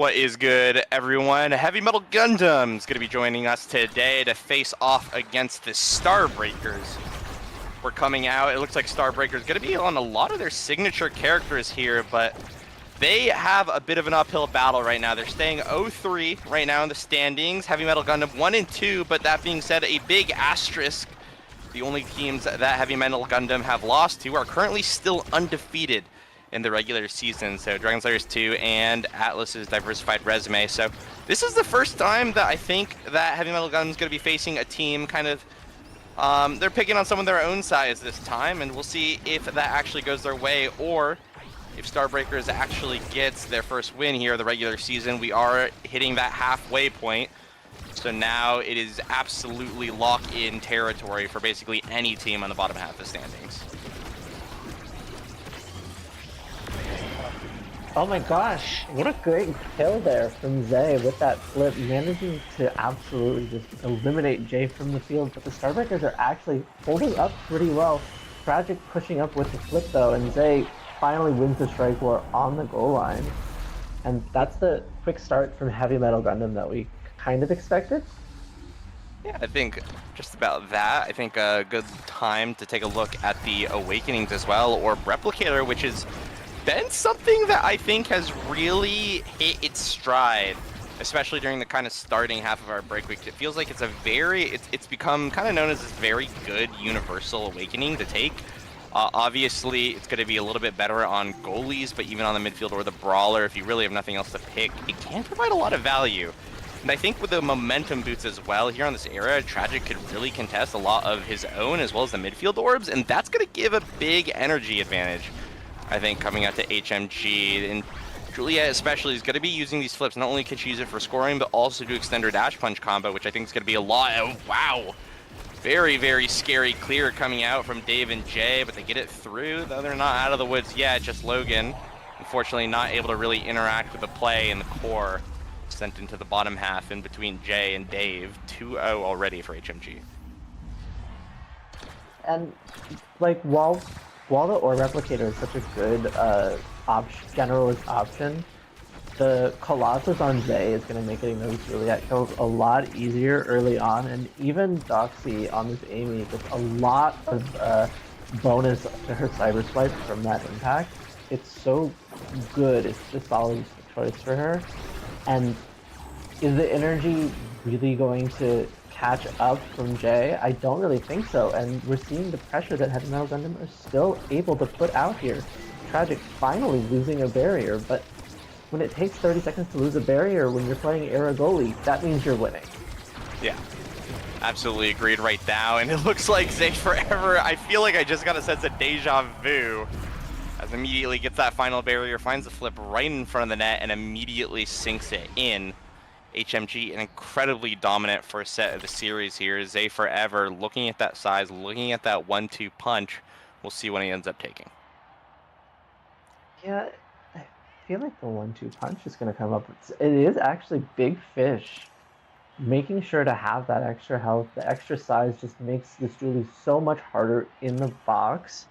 What is good, everyone? Heavy Metal Gundam's going to be joining us today to face off against the Starbreakers. We're coming out. It looks like Starbreakers going to be on a lot of their signature characters here, but they have a bit of an uphill battle right now. They're staying 0-3 right now in the standings. Heavy Metal Gundam 1 and 2, but that being said, a big asterisk. The only teams that Heavy Metal Gundam have lost to are currently still undefeated in the regular season. So Dragon Slayers 2 and Atlas's diversified resume. So this is the first time that I think that Heavy Metal Gundam is going to be facing a team kind of, they're picking on someone their own size this time, and we'll see if that actually goes their way or if Starbreakers actually gets their first win here in the regular season. We are hitting that halfway point. So now it is absolutely lock-in territory for basically any team on the bottom half of the standings. Oh my gosh, what a great kill there from Zay with that flip, managing to absolutely just eliminate Jay from the field, but the Starbreakers are actually holding up pretty well. Tragic pushing up with the flip though, and Zay finally wins the strike war on the goal line. And that's the quick start from Heavy Metal Gundam that we kind of expected. Yeah, I think just about that. I think a good time to take a look at the Awakenings as well, or Replicator, which has been something that I think has really hit its stride, especially during the kind of starting half of our break week. It feels like it's a it's become kind of known as this very good universal awakening to take. Obviously, it's going to be a little bit better on goalies, but even on the midfield or the brawler, if you really have nothing else to pick, it can provide a lot of value. And I think with the momentum boots as well here on this era, Tragic could really contest a lot of his own as well as the midfield orbs, and that's going to give a big energy advantage, I think, coming out to HMG. And Juliet especially is going to be using these flips. Not only can she use it for scoring, but also to extend her dash punch combo, which I think is going to be a lot. Oh, wow. Very, very scary clear coming out from Dave and Jay, but they get it through, though they're not out of the woods yet. Just Logan, unfortunately, not able to really interact with the play in the core. Sent into the bottom half in between Jay and Dave. 2-0 already for HMG. And like while the Ore Replicator is such a good generalist option, the Colossus on Zay is going to make getting those Juliet kills a lot easier early on, and even Doxy on this Amy gets a lot of bonus to her Cyber Swipe from that impact. It's so good, it's just solid choice for her. And is the energy really going to catch up from Jay? I don't really think so, and we're seeing the pressure that Heavy Metal Gundam are still able to put out here. Tragic finally losing a barrier, but when it takes 30 seconds to lose a barrier when you're playing Era goalie, that means you're winning. Yeah, absolutely agreed right now, and it looks like Zay Forever, I feel like I just got a sense of deja vu, as immediately gets that final barrier, finds the flip right in front of the net, and immediately sinks it in. HMG, an incredibly dominant first set of the series here. Zay Forever looking at that size, looking at that 1-2 punch. We'll see what he ends up taking. Yeah, I feel like the 1-2 punch is going to come up. It is actually Big Fish. Making sure to have that extra health, the extra size just makes this Julie so much harder in the box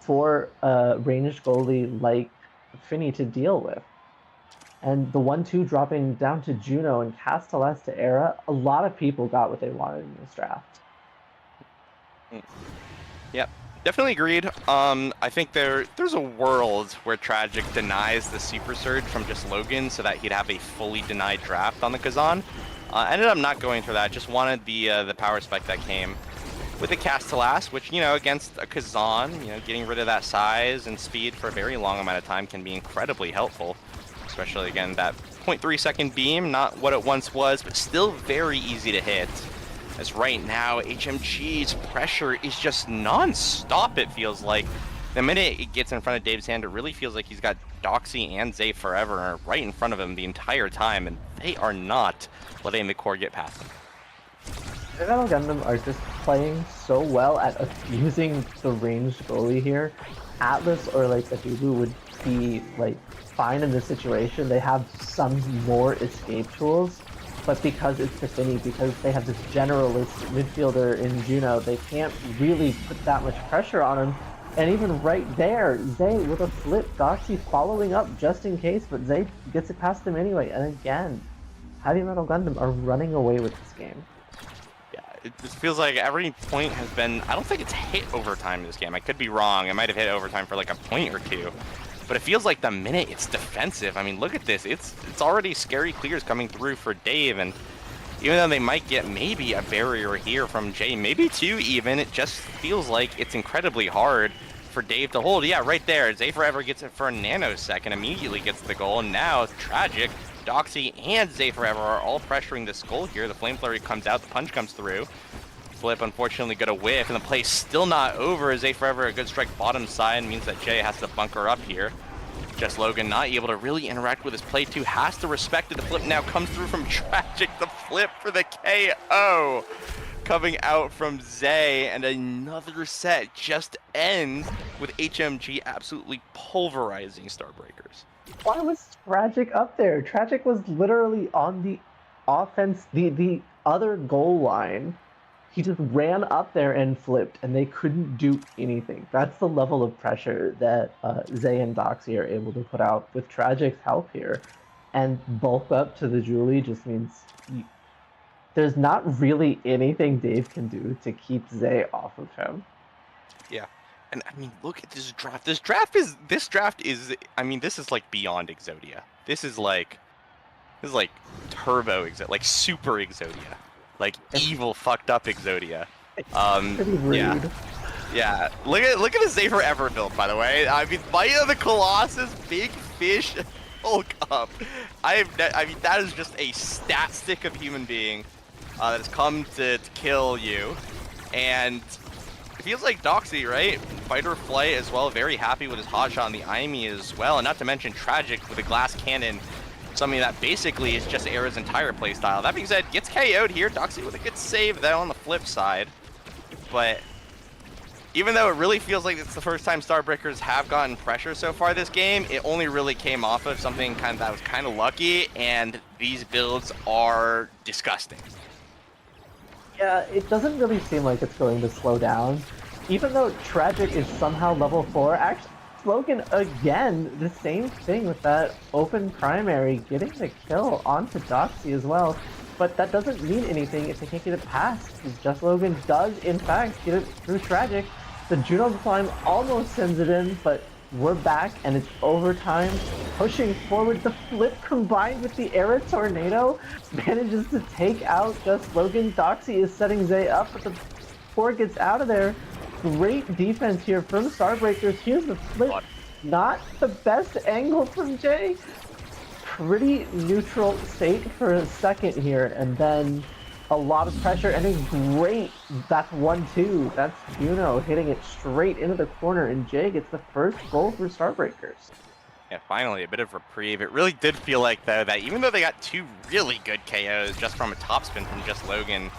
for a ranged goalie like Finny to deal with. And the 1-2 dropping down to Juno and Castellas to Era, a lot of people got what they wanted in this draft. Yep, definitely agreed. I think there's a world where Tragic denies the Super Surge from just Logan so that he'd have a fully denied draft on the Kazan. Ended up not going for that, just wanted the power spike that came with the Castellas, which, you know, against a Kazan, you know, getting rid of that size and speed for a very long amount of time can be incredibly helpful. Especially, again, that 0.3 second beam, not what it once was, but still very easy to hit. As right now, HMG's pressure is just non-stop, it feels like. The minute it gets in front of Dave's hand, it really feels like he's got Doxy and Zay Forever right in front of him the entire time, and they are not letting the core get past them. Heavy Metal Gundam are just playing so well at abusing the ranged goalie here. Atlas or like the Hibu would be like fine in this situation. They have some more escape tools, but because it's Tiffany, because they have this generalist midfielder in Juno, they can't really put that much pressure on him. And even right there, Zay with a flip, Doxy following up just in case, but Zay gets it past him anyway. And again, Heavy Metal Gundam are running away with this game. Yeah, it just feels like every point has been, I don't think it's hit overtime in this game. I could be wrong. It might have hit overtime for like a point or two. But it feels like the minute it's defensive, I mean, look at this. It's already scary clears coming through for Dave, and even though they might get maybe a barrier here from Jay, maybe two even, it just feels like it's incredibly hard for Dave to hold. Yeah, right there. Zay Forever gets it for a nanosecond, immediately gets the goal, and now Tragic, Doxy, and Zay Forever are all pressuring this goal here. The Flame Flurry comes out, the punch comes through. Flip, unfortunately, got a whiff, and the play's still not over. Zay Forever, a good strike bottom side, means that Jay has to bunker up here. Just Logan not able to really interact with his play too, has to respect it. The flip now comes through from Tragic. The flip for the KO coming out from Zay, and another set just ends with HMG absolutely pulverizing Starbreakers. Why was Tragic up there? Tragic was literally on the offense, the other goal line. He just ran up there and flipped, and they couldn't do anything. That's the level of pressure that Zay and Doxy are able to put out with Tragic's help here. And bulk up to the Julie just means there's not really anything Dave can do to keep Zay off of him. Yeah. And I mean, look at this draft. This draft is, I mean, this is like beyond Exodia. This is like turbo Exodia, like super Exodia. Like evil, fucked up Exodia. Pretty rude. Yeah. Look at the Zay Forever build, by the way. I mean, Might of the Colossus, Big Fish, Hulk up. I mean, that is just a stat stick of human being that has come to kill you. And it feels like Doxy, right? Fight or flight as well. Very happy with his hotshot on the Aimi as well. And not to mention Tragic with a glass cannon. Something that basically is just Era's entire playstyle. That being said, gets KO'd here. Doxy with a good save though on the flip side. But even though it really feels like it's the first time Starbreakers have gotten pressure so far this game, it only really came off of something that was kind of lucky, and these builds are disgusting. Yeah, it doesn't really seem like it's going to slow down. Even though Tragic is somehow level 4, actually Logan again, the same thing with that open primary, getting the kill onto Doxy as well. But that doesn't mean anything if they can't get it past, because Just Logan does in fact get it through Tragic. The Juno climb almost sends it in, but we're back and it's overtime. Pushing forward, the flip combined with the Era Tornado manages to take out Just Logan. Doxy is setting Zay up, but the poor gets out of there. Great defense here from Starbreakers. Here's the flip. Not the best angle from Jay. Pretty neutral state for a second here, and then a lot of pressure and a great, that's 1-2. That's Juno hitting it straight into the corner, and Jay gets the first goal for Starbreakers. Yeah, finally a bit of reprieve. It really did feel like though that even though they got two really good KOs just from a topspin from Just Logan,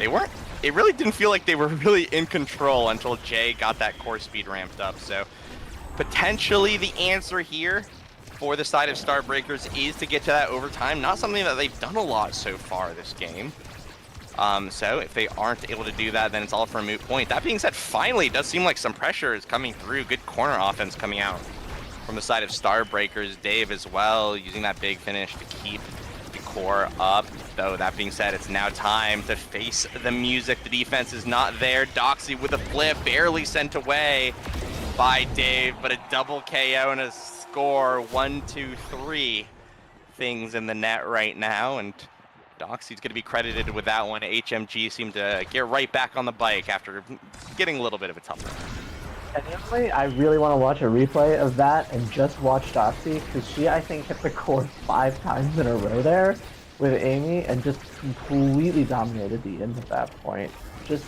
it really didn't feel like they were really in control until Jay got that core speed ramped up. So potentially the answer here for the side of Starbreakers is to get to that overtime. Not something that they've done a lot so far this game. So if they aren't able to do that, then it's all for a moot point. That being said, finally, it does seem like some pressure is coming through. Good corner offense coming out from the side of Starbreakers. Dave as well, using that big finish to keep the core up. Though that being said, it's now time to face the music. The defense is not there. Doxy with a flip, barely sent away by Dave, but a double KO and a score. 1, 2, 3 things in the net right now, and Doxy's going to be credited with that one. HMG seemed to get right back on the bike after getting a little bit of a tough one. Genuinely, I really want to watch a replay of that and just watch Doxy, because she, I think, hit the core 5 times in a row there with Amy and just completely dominated the end at that point. Just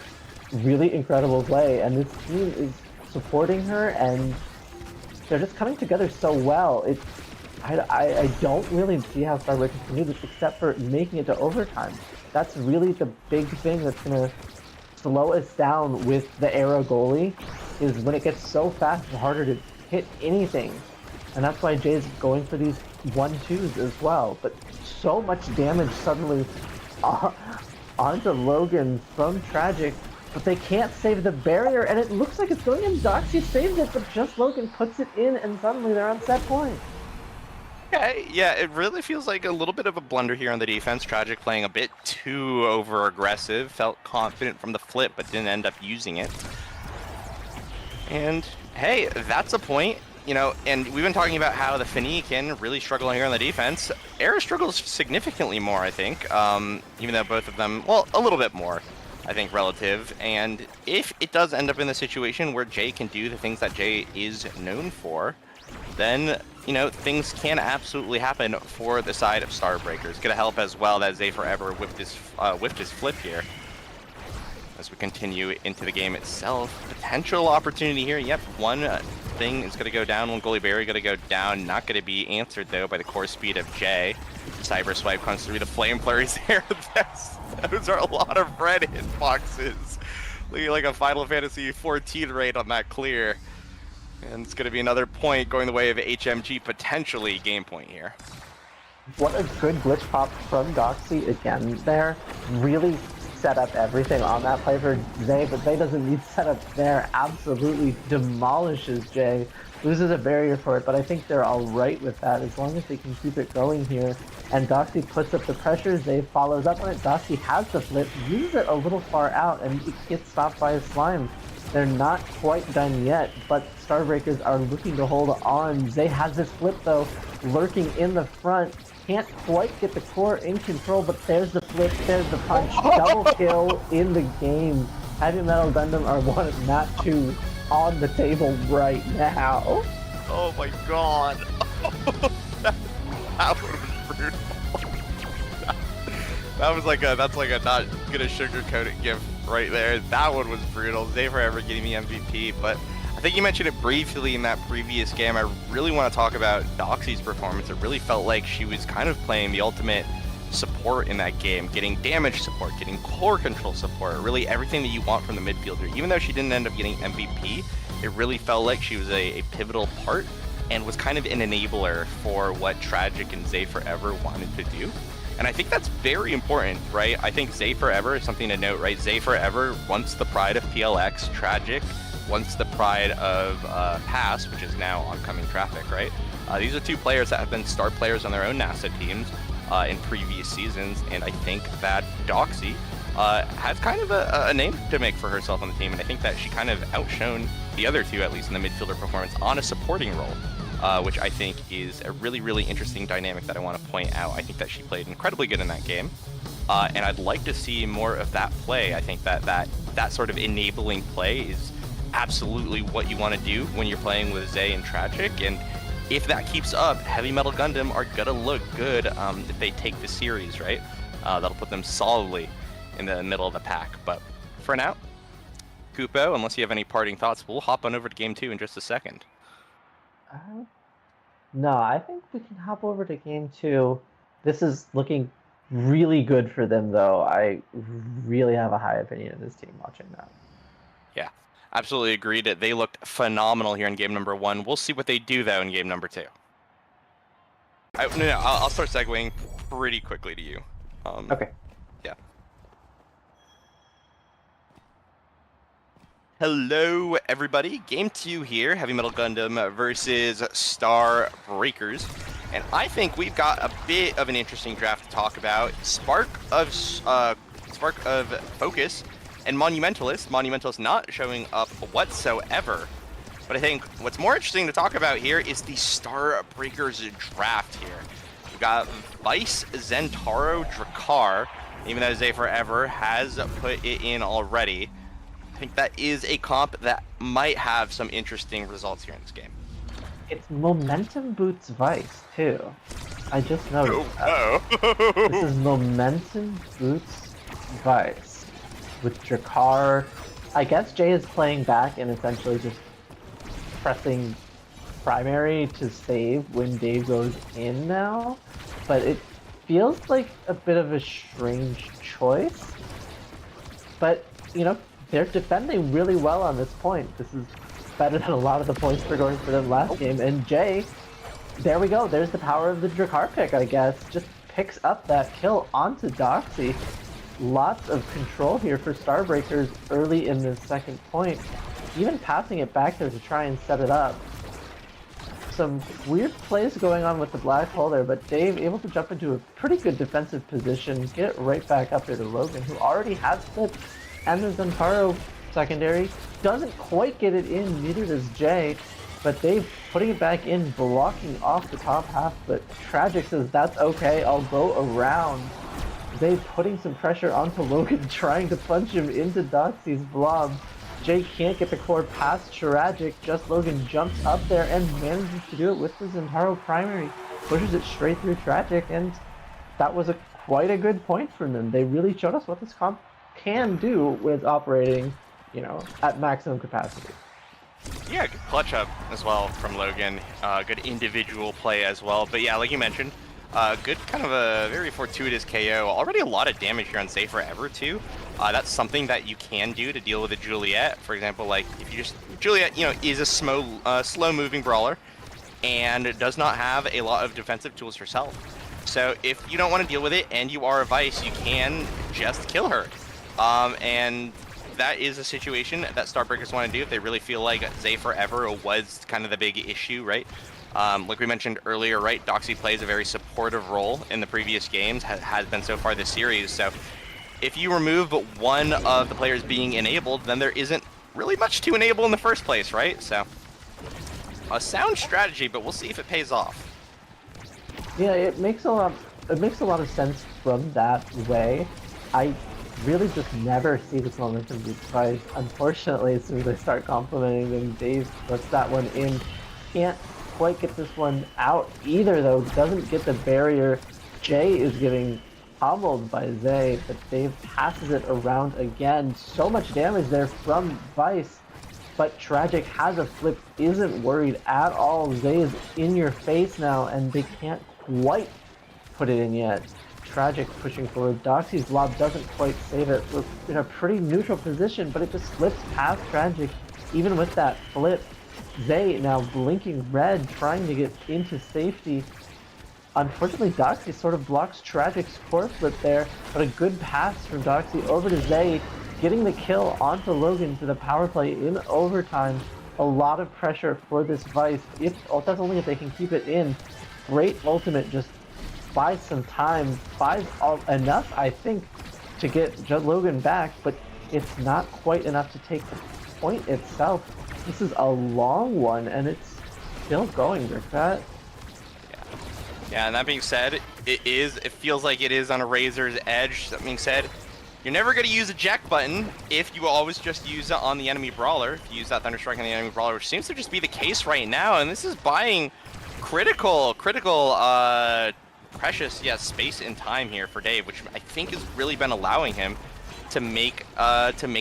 really incredible play, and this team is supporting her, and they're just coming together so well. I don't really see how Starbreakers can do this except for making it to overtime. That's really the big thing that's going to slow us down with the Era goalie, is when it gets so fast and harder to hit anything. And that's why Jay's going for these 1-2s as well. But so much damage suddenly onto Logan from Tragic. but they can't save the barrier, and it looks like it's going in. Doxy saves it, but just Logan puts it in, and suddenly they're on set point. Okay, yeah, it really feels like a little bit of a blunder here on the defense. Tragic playing a bit too over-aggressive, felt confident from the flip, but didn't end up using it. And, hey, that's a point. You know, and we've been talking about how the Fennekin really struggle here on the defense. Era struggles significantly more, I think, even though both of them, well, a little bit more, I think, relative. And if it does end up in the situation where Jay can do the things that Jay is known for, then, you know, things can absolutely happen for the side of Starbreakers. Gonna help as well that Zay Forever whipped his flip here. As we continue into the game itself, potential opportunity here. Yep, one thing is going to go down, one goalie barrier going to go down. Not going to be answered, though, by the core speed of Jay. Cyber Swipe comes through the flame flurries there. Those are a lot of red hitboxes. Looking like a Final Fantasy 14 raid on that clear. And it's going to be another point going the way of HMG, potentially game point here. What a good glitch pop from Doxy again there. Really set up everything on that play for Zay, but Zay doesn't need setup there. Absolutely demolishes Jay. Loses a barrier for it, but I think they're all right with that as long as they can keep it going here. And Doxy puts up the pressure. Zay follows up on it. Doxy has the flip, uses it a little far out, and it gets stopped by a slime. They're not quite done yet, but Starbreakers are looking to hold on. Zay has this flip, though, lurking in the front. Can't quite get the core in control, but there's the flip, there's the punch. Double kill in the game. Heavy Metal Gundam are 1, not 2, on the table right now. Oh my god. That was brutal. That's like a not gonna sugarcoat it gift right there. That one was brutal. Zay Forever getting the MVP, but I think you mentioned it briefly in that previous game. I really want to talk about Doxy's performance. It really felt like she was kind of playing the ultimate support in that game, getting damage support, getting core control support, really everything that you want from the midfielder. Even though she didn't end up getting MVP, it really felt like she was a pivotal part and was kind of an enabler for what Tragic and Zay Forever wanted to do. And I think that's very important, right? I think Zay Forever is something to note, right? Zay Forever, once the pride of PLX, Tragic, once the pride of Pass, which is now oncoming Traffic, right? These are two players that have been star players on their own NASA teams in previous seasons, and I think that Doxy has kind of a name to make for herself on the team, and I think that she kind of outshone the other two, at least in the midfielder performance, on a supporting role, which I think is a really, really interesting dynamic that I want to point out. I think that she played incredibly good in that game, and I'd like to see more of that play. I think that sort of enabling play is absolutely what you want to do when you're playing with Zay and Tragic, and if that keeps up, Heavy Metal Gundam are gonna look good if they take the series, right? That'll put them solidly in the middle of the pack. But for now, Kupo, unless you have any parting thoughts, we'll hop on over to game 2 in just a second. No, I think we can hop over to game 2. This is looking really good for them, though. I really have a high opinion of this team watching that. Yeah, absolutely agreed. They looked phenomenal here in game number 1. We'll see what they do, though, in game number 2. I'll start segueing pretty quickly to you. Okay. Yeah. Hello, everybody. Game 2 here, Heavy Metal Gundam versus Star Breakers. And I think we've got a bit of an interesting draft to talk about. Spark of Focus and Monumentalist. Monumentalist not showing up whatsoever. But I think what's more interesting to talk about here is the Star Breakers draft here. We've got Vyce, Zentaro, Drakkar, even though Zay Forever has put it in already. I think that is a comp that might have some interesting results here in this game. It's Momentum Boots Vyce, too. I just noticed that. This is Momentum Boots Vyce with Drakkar. I guess Jay is playing back and essentially just pressing primary to save when Dave goes in now, but it feels like a bit of a strange choice. But, you know, they're defending really well on this point. This is better than a lot of the points they're going for them last game. And Jay, there we go. There's the power of the Drakkar pick, I guess. Just picks up that kill onto Doxy. lots of control here for Starbreakers early in the second point, even passing it back there to try and set it up. Some weird plays going on with the black hole there, but Dave able to jump into a pretty good defensive position, get it right back up there to Logan, who already has split, and the Zentaro secondary doesn't quite get it in, neither does Jay, but Dave putting it back in, blocking off the top half, but Tragic says, that's okay, I'll go around. Dave putting some pressure onto Logan, trying to punch him into Doxy's blob. Jay can't get the core past Tragic, just Logan jumps up there and manages to do it with the Zentaro primary, pushes it straight through Tragic, and that was quite a good point from them. They really showed us what this comp can do when it's operating, you know, at maximum capacity. Yeah, good clutch up as well from Logan. Good individual play as well. But yeah, like you mentioned, good kind of a very fortuitous KO. Already a lot of damage here on Say Forever too. That's something that you can do to deal with a Juliet. For example, like if you just Juliet, you know, is a slow-moving brawler and does not have a lot of defensive tools herself. So if you don't want to deal with it and you are a Vyce, you can just kill her. And that is a situation that Starbreakers want to do if they really feel like Zay Forever was kind of the big issue, right? Like we mentioned earlier, right, Doxy plays a very supportive role in the previous games, has been so far this series. So if you remove one of the players being enabled, then there isn't really much to enable in the first place, right? So a sound strategy, but we'll see if it pays off. Yeah, it makes a lot of sense from that way. I really just never see this momentum be surprised. Unfortunately, as soon as I start complimenting them, Dave puts that one in. Can't quite get this one out either, though. Doesn't get the barrier. Jay is getting pummeled by Zay, but Dave passes it around again. So much damage there from Vyce, but Tragic has a flip, isn't worried at all. Zay is in your face now, and they can't quite put it in yet. Tragic pushing forward. Doxy's lob doesn't quite save it. We're in a pretty neutral position, but it just slips past Tragic. Even with that flip, Zay now blinking red, trying to get into safety. Unfortunately, Doxy sort of blocks Tragic's core flip there, but a good pass from Doxy over to Zay, getting the kill onto Logan for the power play in overtime. A lot of pressure for this Vyce. That's only if they can keep it in. Great ultimate, just buys some time, buys enough, I think, to get Logan back, but it's not quite enough to take the point itself. This is a long one, and it's still going, Rickfat. Yeah, and that being said, it feels like it is on a razor's edge. That being said, you're never going to use eject button if you always just use it on the enemy brawler. If you use that Thunderstrike on the enemy brawler, which seems to just be the case right now, and this is buying critical, precious, space and time here for Dave, which I think has really been allowing him to make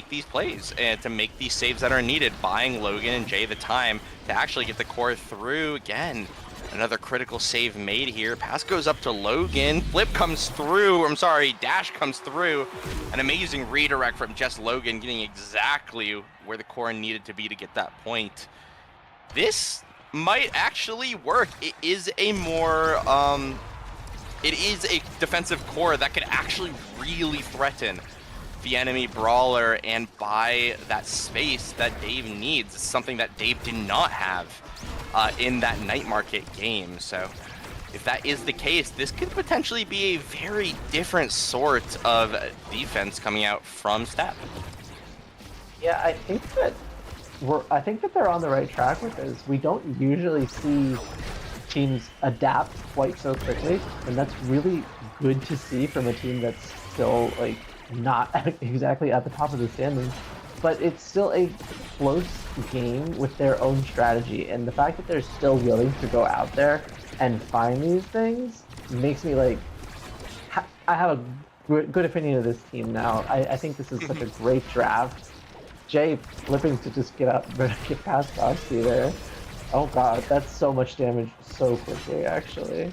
these plays and to make these saves that are needed, buying Logan and Jay the time to actually get the core through. Again, another critical save made here. Pass goes up to Logan. Flip comes through. I'm sorry, dash comes through. An amazing redirect from just Logan, getting exactly where the core needed to be to get that point. This might actually work. It is a more it is a defensive core that could actually really threaten the enemy brawler and buy that space that Dave needs. It's something that Dave did not have in that night market game. So if that is the case, this could potentially be a very different sort of defense coming out from Step. Yeah, I think that they're on the right track with this. We don't usually see teams adapt quite so quickly, and that's really good to see from a team that's still like not exactly at the top of the standings, but it's still a close game with their own strategy, and the fact that they're still willing to go out there and find these things makes me like I have a good opinion of this team now. I think this is such a great draft. Jay flipping to just get past Doxy there. Oh god, that's so much damage so quickly, actually.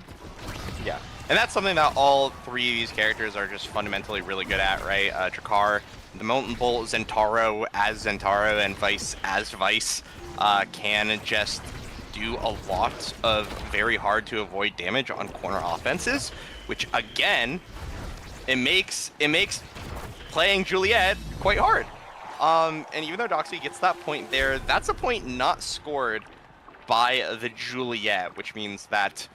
Yeah, and that's something that all three of these characters are just fundamentally really good at, right? Drakkar, the Molten Bolt, Zentaro as Zentaro, and Vyce as Vyce can just do a lot of very hard to avoid damage on corner offenses, which again, it makes playing Juliet quite hard. And even though Doxy gets that point there, that's a point not scored by the Juliet, which means that,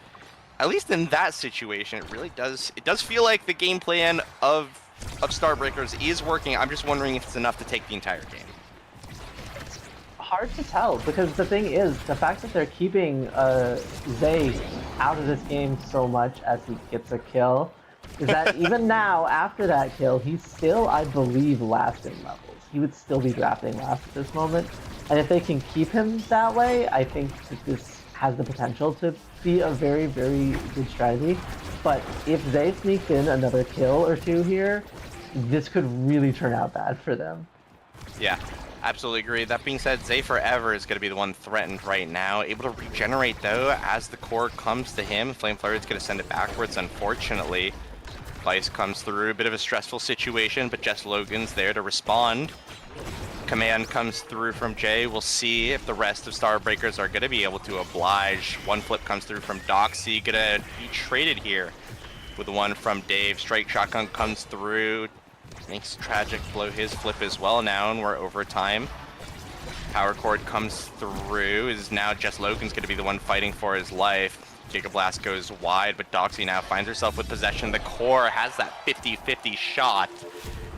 at least in that situation, it does feel like the game plan of Starbreakers is working. I'm just wondering if it's enough to take the entire game. Hard to tell, because the thing is, the fact that they're keeping Zay out of this game so much as he gets a kill is that even now, after that kill, he's still, I believe, last in levels. He would still be drafting last at this moment. And if they can keep him that way, I think that this has the potential to be a very, very good strategy. But if Zay sneaks in another kill or two here, this could really turn out bad for them. Yeah. Absolutely agree. That being said, Zay Forever is going to be the one threatened right now. Able to regenerate, though, as the core comes to him. Flame Flurry is going to send it backwards, unfortunately. Vyce comes through. A bit of a stressful situation, but Jess Logan's there to respond. Command comes through from Jay. We'll see if the rest of Starbreakers are going to be able to oblige. One flip comes through from Doxy. Going to be traded here with one from Dave. Strike Shotgun comes through. Makes Tragic blow his flip as well now, and we're overtime. Power Chord comes through. Is now Jess Logan's going to be the one fighting for his life. Giga Blast goes wide, but Doxy now finds herself with possession. The core has that 50-50 shot.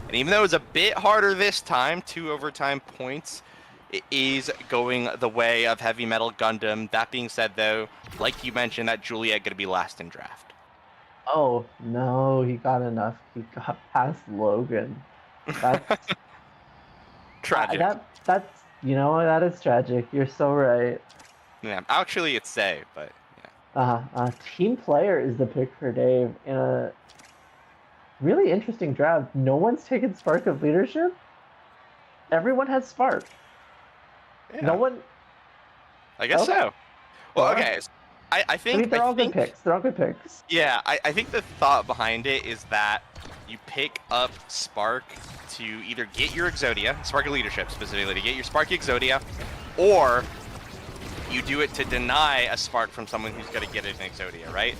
And even though it's a bit harder this time, 2 overtime points, it is going the way of Heavy Metal Gundam. That being said, though, like you mentioned, that Juliet going to be last in draft. Oh, no, he got enough. He got past Logan. That's Tragic. That's, you know, that is tragic. You're so right. Yeah, actually it's Zay, but yeah. Team player is the pick for Dave in a really interesting draft. No one's taken Spark of Leadership. Everyone has Spark. Yeah. No one... I guess so. Well, okay. I think they're all good picks. They're all good picks. Yeah, I think the thought behind it is that you pick up Spark to either get your Exodia, Spark of Leadership specifically, to get your Spark Exodia, or you do it to deny a Spark from someone who's going to get an Exodia, right?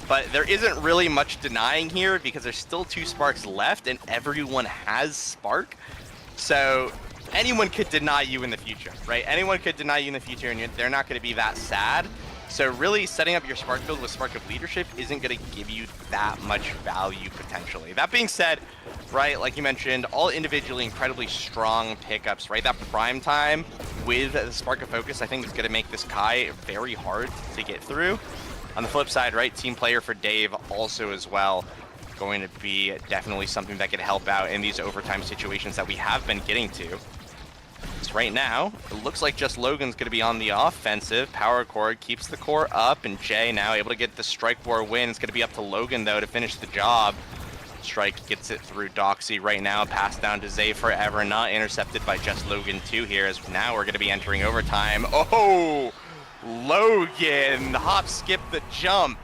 But there isn't really much denying here because there's still 2 Sparks left and everyone has Spark. So anyone could deny you in the future, right? Anyone could deny you in the future and they're not going to be that sad. So really setting up your Spark build with Spark of Leadership isn't going to give you that much value potentially. That being said, right, like you mentioned, all individually incredibly strong pickups, right? That prime time with the Spark of Focus I think is going to make this Kai very hard to get through. On the flip side, right, team player for Dave also as well going to be definitely something that could help out in these overtime situations that we have been getting to. So right now, it looks like just Logan's going to be on the offensive. Power Chord keeps the core up, and Jay now able to get the Strike War win. It's going to be up to Logan, though, to finish the job. Strike gets it through Doxy right now. Pass down to Zay Forever, not intercepted by just Logan 2 here, as now we're going to be entering overtime. Oh! Logan! Hop, skip the jump.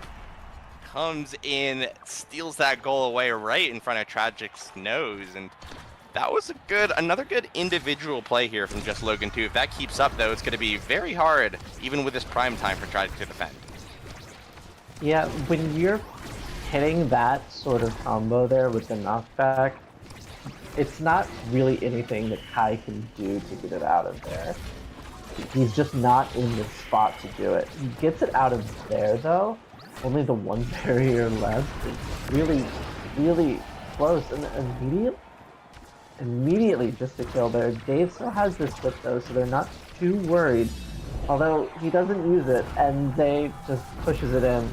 Comes in, steals that goal away right in front of Tragic's nose, and that was another good individual play here from just Logan 2. If that keeps up, though, it's going to be very hard, even with this prime time, for Tragic to defend. Yeah, when you're hitting that sort of combo there with the knockback, it's not really anything that Kai can do to get it out of there. He's just not in the spot to do it. He gets it out of there, though. Only the one barrier left. It's really, really close. And immediately just a kill there. Dave still has this flip, though, so they're not too worried. Although he doesn't use it, and Zay just pushes it in.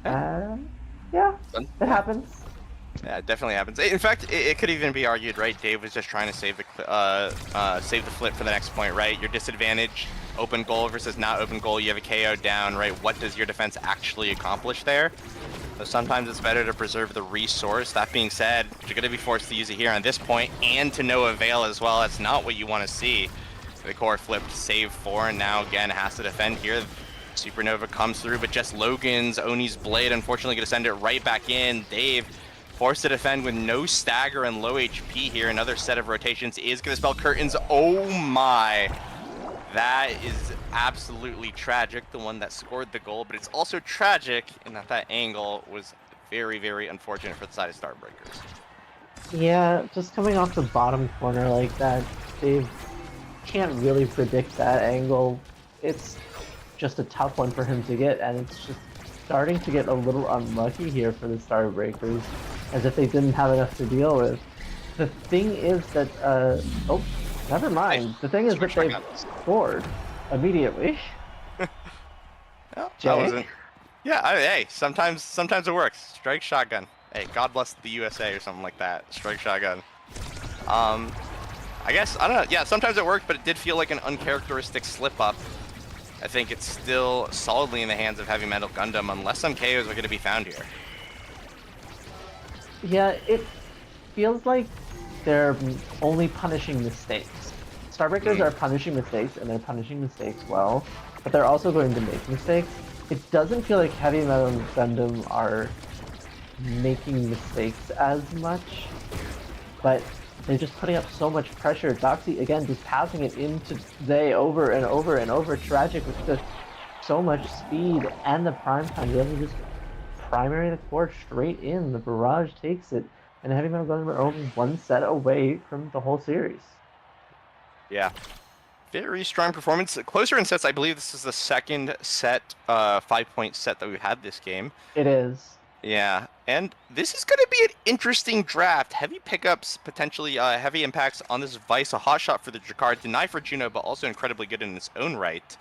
Yeah, it happens. Yeah, it definitely happens. In fact, it could even be argued, right? Dave was just trying to save the flip for the next point, right? Your disadvantage, open goal versus not open goal. You have a KO down, right? What does your defense actually accomplish there? So sometimes it's better to preserve the resource. That being said, you're going to be forced to use it here on this point, and to no avail as well. That's not what you want to see. The core flipped, save 4, and now again has to defend here. Supernova comes through, but just Logan's Oni's Blade unfortunately going to send it right back in. Dave forced to defend with no stagger and low HP here. Another set of rotations is going to spell curtains. Oh my. That is absolutely tragic, the one that scored the goal, but it's also tragic in that that angle was very, very unfortunate for the side of Starbreakers. Yeah, just coming off the bottom corner like that, they can't really predict that angle. It's just a tough one for him to get, and it's just starting to get a little unlucky here for the Starbreakers, as if they didn't have enough to deal with. The thing is that, oh, never Hey, mind. The thing is that switch they've shotgun. scored immediately. Oh, that Jay? wasn't. Yeah, hey, sometimes it works. Strike shotgun. Hey, God bless the USA or something like that. Strike shotgun. Um, I guess I don't know. Yeah, sometimes it worked, but it did feel like an uncharacteristic slip up. I think it's still solidly in the hands of Heavy Metal Gundam, unless some KOs are going to be found here. Yeah, it feels like they're only punishing mistakes. Starbreakers Hmm. are punishing mistakes, and they're punishing mistakes well, but they're also going to make mistakes. It doesn't feel like Heavy Metal Gundam are making mistakes as much, but they're just putting up so much pressure. Doxy, again, just passing it into Zay over and over and over. Tragic with just so much speed and the prime time. They have to just primary the core straight in. The barrage takes it, and Heavy Metal Gundam are only one set away from the whole series. Yeah. Very strong performance. Closer in sets, I believe this is the second set, 5-point set that we've had this game. It is. Yeah, and this is going to be an interesting draft. Heavy pickups, potentially heavy impacts on this Vyce. A hot shot for the Jakar, deny for Juno, but also incredibly good in its own right.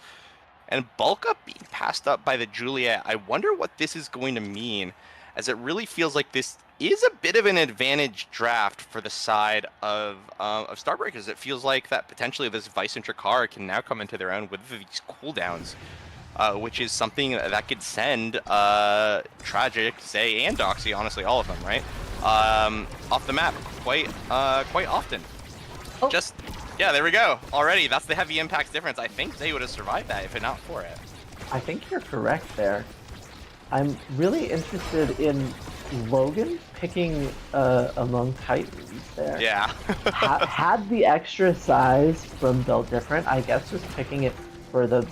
And bulk up being passed up by the Juliet. I wonder what this is going to mean, as it really feels like this is a bit of an advantage draft for the side of Starbreakers. It feels like that potentially this Vyce and Jakar can now come into their own with these cooldowns. Which is something that could send Tragic, Zay, and Doxy, honestly, all of them, right? Off the map quite often. Oh, Just, yeah, there we go. Already, that's the heavy impact difference. I think Zay would have survived that if it not for it. I think you're correct there. I'm really interested in Logan picking among Titans there. Yeah. Had the extra size from Built Different, I guess just picking it for the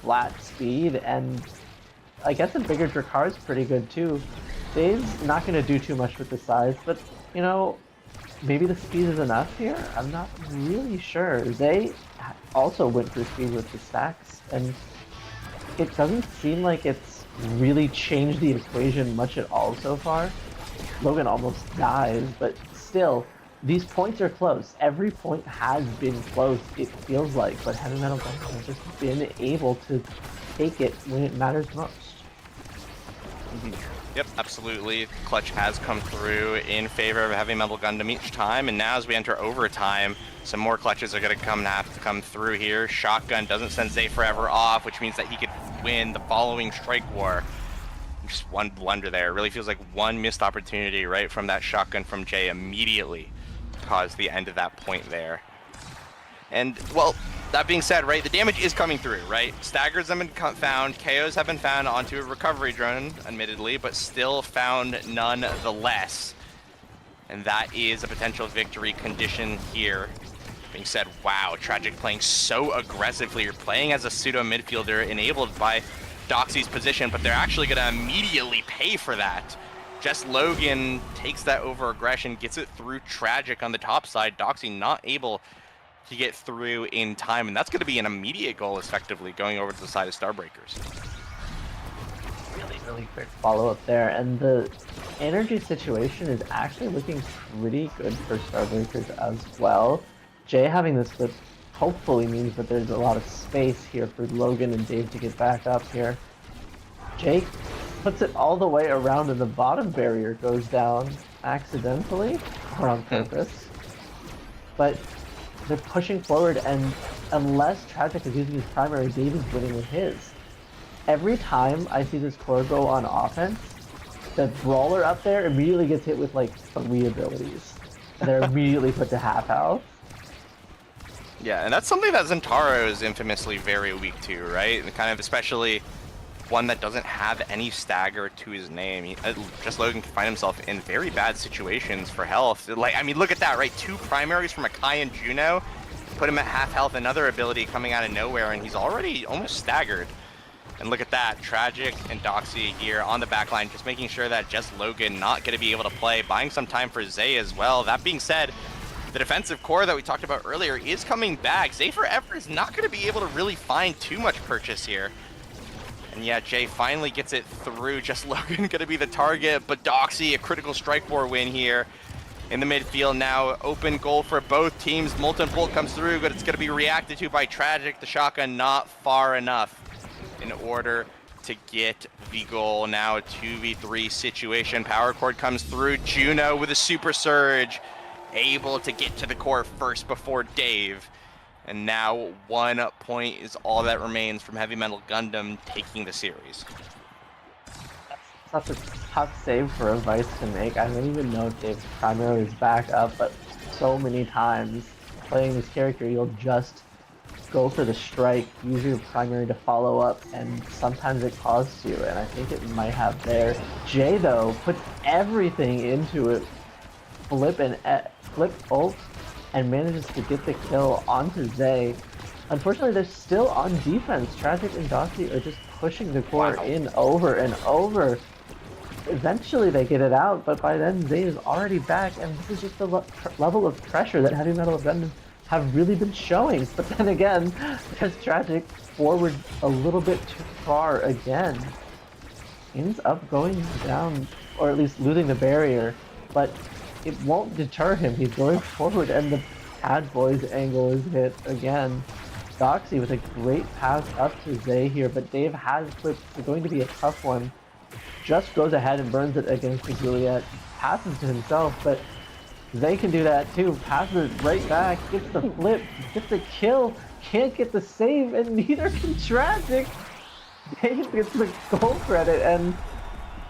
flat speed, and I guess a bigger Drakkar is pretty good too. Dave's not going to do too much with the size, but you know, maybe the speed is enough here? I'm not really sure. They also went for speed with the stacks, and it doesn't seem like it's really changed the equation much at all so far. Logan almost dies, but still, these points are close. Every point has been close, it feels like, but Heavy Metal Gundam has just been able to take it when it matters most. Yep, absolutely. Clutch has come through in favor of Heavy Metal Gundam each time, and now as we enter overtime, some more clutches are going to have to come through here. Shotgun doesn't send Zay forever off, which means that he could win the following strike war. Just one blunder there. It really feels like one missed opportunity right from that shotgun from Jay immediately caused the end of that point there. And, well, that being said, right, the damage is coming through, right? Staggers have been found, KOs have been found onto a recovery drone, admittedly, but still found nonetheless. And that is a potential victory condition here. Being said, wow, Tragic playing so aggressively. You're playing as a pseudo midfielder enabled by Doxy's position, but they're actually going to immediately pay for that. Jess Logan takes that over aggression, gets it through Tragic on the top side. Doxy not able to get through in time, and that's going to be an immediate goal, effectively, going over to the side of Starbreakers. Really quick follow-up there, and the energy situation is actually looking pretty good for Starbreakers as well. Jay having this flip hopefully means that there's a lot of space here for Logan and Dave to get back up here. Jay puts it all the way around, and the bottom barrier goes down accidentally or on purpose. But they're pushing forward, and unless Tragic is using his primary, Dave is winning with his. Every time I see this core go on offense, the brawler up there immediately gets hit with like 3 abilities. And they're immediately put to half health. Yeah, and that's something that Zentaro is infamously very weak to, right? And kind of especially one that doesn't have any stagger to his name. Just Logan can find himself in very bad situations for health. Like, I mean, look at that, right? 2 primaries from Akai and Juno, put him at half health, another ability coming out of nowhere, and he's already almost staggered. And look at that, Tragic and Doxy here on the backline, just making sure that Jess Logan not going to be able to play, buying some time for Zay as well. That being said, the defensive core that we talked about earlier is coming back. Zay Forever is not going to be able to really find too much purchase here. And yeah, Jay finally gets it through. Jess Logan going to be the target, but Doxy, a critical strike war win here. In the midfield now, open goal for both teams. Molten Bolt comes through, but it's going to be reacted to by Tragic. The shotgun not far enough in order to get the goal. Now a 2v3 situation. Power Chord comes through. Juno with a super surge, able to get to the core first before Dave. And now 1 point is all that remains from Heavy Metal Gundam taking the series. Such a tough save for a Vyce to make. I don't even know if Dave's primary is back up, but so many times playing this character, you'll just go for the strike, use your primary to follow up, and sometimes it costs you, and I think it might have there. Jay, though, puts everything into it, flip ult, and manages to get the kill onto Zay. Unfortunately, they're still on defense. Tragic and Doxy are just pushing the core in over and over. Eventually they get it out, but by then Zay is already back, and this is just the level of pressure that Heavy Metal Gundam have really been showing. But then again, because Tragic forward a little bit too far again, ends up going down, or at least losing the barrier, but it won't deter him. He's going forward, and the Pad Boys angle is hit again. Doxy with a great pass up to Zay here, but Dave has flipped. It's going to be a tough one. Just goes ahead and burns it against the Juliet. Passes to himself, but Zay can do that too. Passes it right back, gets the flip, gets the kill, can't get the save, and neither can Tragic. Dave gets the goal credit, and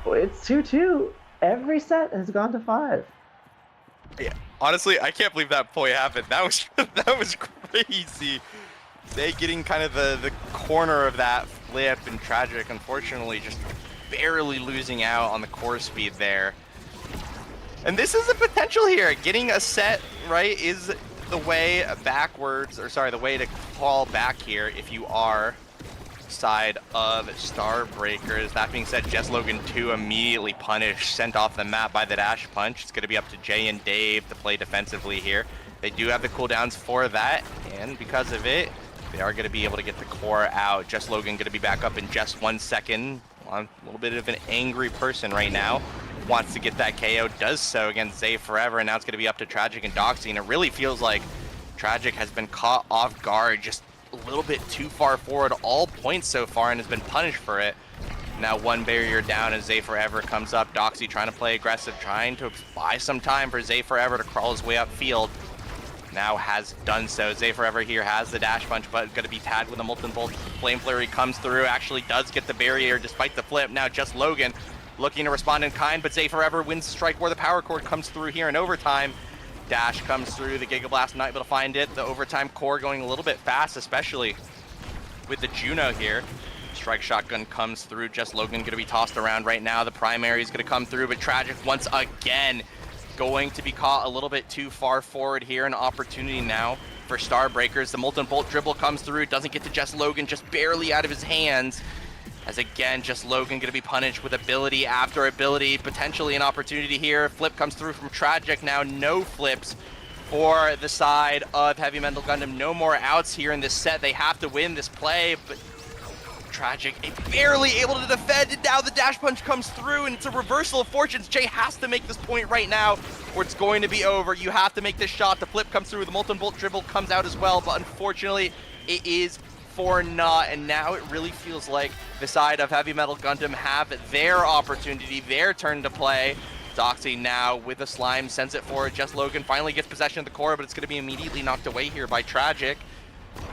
it's 2-2. Every set has gone to 5. Yeah, honestly, I can't believe that play happened. That was crazy. They getting kind of the corner of that flip, and Tragic, unfortunately, just barely losing out on the core speed there. And this is a potential here. Getting a set right is the way backwards, or sorry, the way to fall back here if you are side of Starbreakers. That being said, Jess Logan 2 immediately punished, sent off the map by the dash punch. It's going to be up to Jay and Dave to play defensively here. They do have the cooldowns for that, and because of it, they are going to be able to get the core out. Jess Logan going to be back up in just 1 second. A little bit of an angry person right now. Wants to get that KO, does so against Zay Forever, and now it's going to be up to Tragic and Doxy, and it really feels like Tragic has been caught off guard just a little bit too far forward all points so far and has been punished for it. Now 1 barrier down as Zay Forever comes up. Doxy trying to play aggressive, trying to buy some time for Zay Forever to crawl his way upfield. Now has done so. Zay Forever here has the dash punch, but going to be tagged with a Molten Bolt. Flame Flurry comes through, actually does get the barrier despite the flip. Now just Logan looking to respond in kind, but Zay Forever wins the strike where the power chord comes through here in overtime. Dash comes through, the Giga Blast not able to find it. The overtime core going a little bit fast, especially with the Juno here. Strike shotgun comes through, just Logan going to be tossed around right now. The primary is going to come through, but Tragic once again going to be caught a little bit too far forward here. An opportunity now for Starbreakers. The Molten Bolt dribble comes through, doesn't get to Jess Logan, just barely out of his hands. As again, just Logan going to be punished with ability after ability. Potentially an opportunity here. Flip comes through from Tragic. Now no flips for the side of Heavy Metal Gundam. No more outs here in this set. They have to win this play, but Tragic barely able to defend, and now the dash punch comes through, and it's a reversal of fortunes. Jay has to make this point right now, or it's going to be over. You have to make this shot. The flip comes through, the Molten Bolt dribble comes out as well, but unfortunately, it is for naught, and now it really feels like the side of Heavy Metal Gundam have their opportunity, their turn to play. Doxy now with the slime, sends it forward. Jess Logan finally gets possession of the core, but it's going to be immediately knocked away here by Tragic.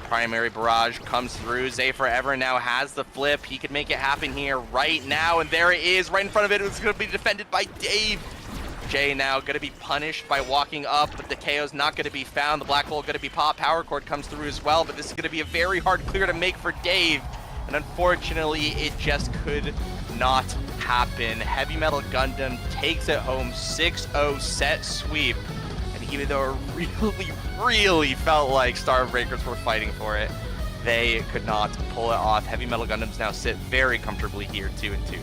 Primary barrage comes through. Zay Forever now has the flip. He could make it happen here right now, and there it is right in front of it. It's going to be defended by Dave. Jay now going to be punished by walking up, but the KO's not going to be found. The black hole going to be popped. Power chord comes through as well, but this is going to be a very hard clear to make for Dave, and unfortunately it just could not happen. Heavy Metal Gundam takes it home 6-0 set sweep, and even though it really felt like Starbreakers were fighting for it, they could not pull it off. Heavy Metal Gundams now sit very comfortably here, 2-2.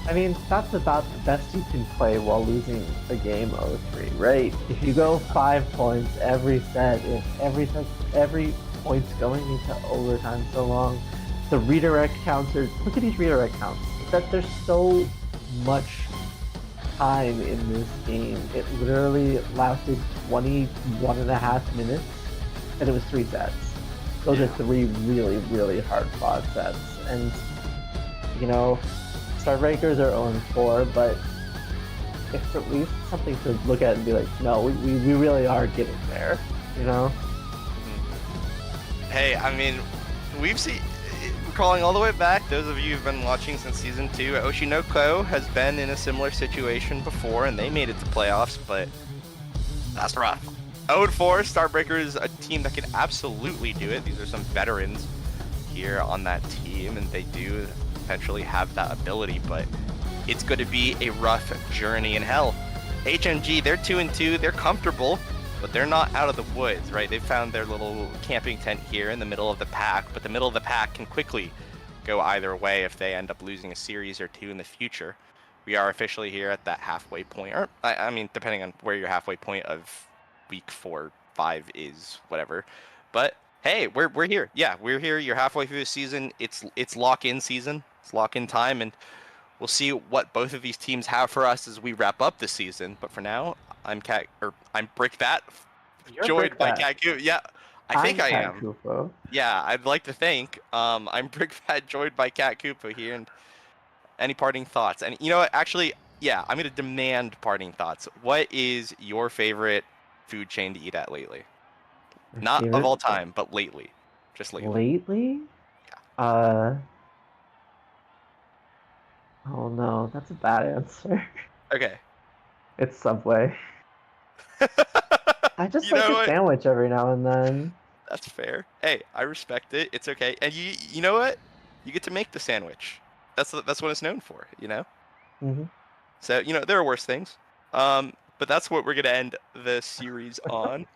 I mean, that's about the best you can play while losing a game 0-3, right? If you go 5 points every set, if every point's going into overtime so long, the redirect counts are, look at these redirect counts. That there's so much time in this game. It literally lasted 21.5 minutes, and it was 3 sets. Those are 3 really, really hard fought sets, and you know, Starbreakers are 0-4, but it's at least something to look at and be like, no, we really are getting there, you know? Hey, I mean, we've seen, recalling all the way back, those of you who've been watching since Season 2, Oshinoko has been in a similar situation before, and they made it to playoffs, but that's rough. 0-4, Starbreakers, a team that can absolutely do it. These are some veterans here on that team, and they do potentially have that ability, but it's going to be a rough journey in hell. HMG, they're 2-2, they're comfortable, but they're not out of the woods, right? They've found their little camping tent here in the middle of the pack, but the middle of the pack can quickly go either way if they end up losing a series or 2 in the future. We are officially here at that halfway point, or I mean, depending on where your halfway point of week 4, 5 is, whatever. But hey, we're here. Yeah, we're here. You're halfway through the season. It's lock-in season. It's lock-in time, and we'll see what both of these teams have for us as we wrap up the season. But for now, I'm Brickbat, You're joined by Brickbat. Cat Coop. Yeah, I think I Cat am. Kupo. Yeah, I'd like to think. I'm Brickbat, joined by Cat Koopa here. And any parting thoughts? And you know what? Actually, yeah, I'm gonna demand parting thoughts. What is your favorite food chain to eat at lately? My Not of favorite all time, but lately. Just lately. lately? Yeah. Oh no, that's a bad answer. Okay. It's Subway. I just You like know a what? sandwich every now and then. That's fair. Hey, I respect it. It's okay. And you know what? You get to make the sandwich. That's what it's known for, you know? Hmm. So, you know, there are worse things. But that's what we're gonna end the series on.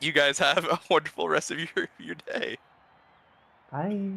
You guys have a wonderful rest of your day. Bye.